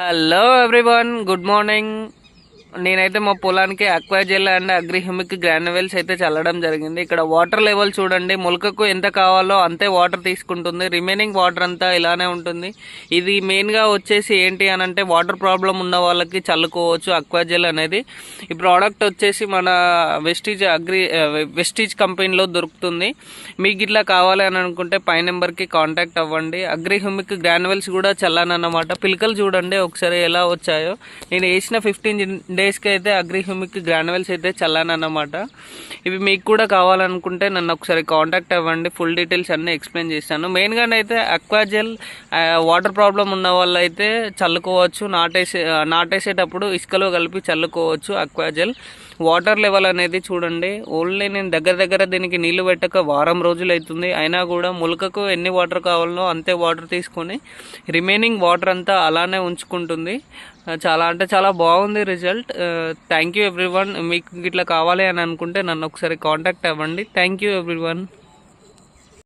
Hello everyone, good morning. నేనైతే మా పొలానికి అక్వాజెల్ అండ్ అగ్రిహ్యూమిక్ గ్రాన్యువల్స్ అయితే చల్లడం జరిగింది. ఇక్కడ వాటర్ లెవెల్ చూడండి, మొలకకు ఎంత కావాలో అంతే వాటర్ తీసుకుంటుంది. రిమైనింగ్ వాటర్ అంతా ఇలానే ఉంటుంది. ఇది మెయిన్గా వచ్చేసి ఏంటి అని అంటే వాటర్ ప్రాబ్లం ఉన్న వాళ్ళకి చల్లుకోవచ్చు అక్వాజెల్ అనేది. ఈ ప్రోడక్ట్ వచ్చేసి మన వెస్టీజ్ కంపెనీలో దొరుకుతుంది. మీకు ఇట్లా కావాలి అని అనుకుంటే పై నెంబర్కి కాంటాక్ట్ అవ్వండి. అగ్రిహ్యూమిక్ గ్రాన్యువల్స్ కూడా చల్లానన్నమాట. పిలకలు చూడండి ఒకసారి ఎలా వచ్చాయో. నేను వేసిన 15 డేస్కి అయితే అగ్రిహ్యూమిక్ గ్రాన్యువల్స్ అయితే చల్లానన్నమాట. ఇవి మీకు కూడా కావాలనుకుంటే నన్ను ఒకసారి కాంటాక్ట్ అవ్వండి. ఫుల్ డీటెయిల్స్ అన్నీ ఎక్స్ప్లెయిన్ చేస్తాను. మెయిన్గానైతే అక్వాజెల్ వాటర్ ప్రాబ్లం ఉన్న వాళ్ళు అయితే చల్లుకోవచ్చు. నాటేసేటప్పుడు ఇసుకలో కలిపి చల్లుకోవచ్చు అక్వాజెల్. వాటర్ లెవెల్ అనేది చూడండి, ఓన్లీ నేను దగ్గర దీనికి నీళ్లు పెట్టక వారం రోజులు అవుతుంది. అయినా కూడా మొలకకు ఎన్ని వాటర్ కావాలో అంతే వాటర్ తీసుకొని రిమైనింగ్ వాటర్ అంతా అలానే ఉంచుకుంటుంది. చాలా అంటే చాలా బాగుంది రిజల్ట్. Thank you everyone. మీకు ఇట్లా కావాలి అని అనుకుంటే నన్ను ఒకసారి కాంటాక్ట్ అవ్వండి. Thank you everyone.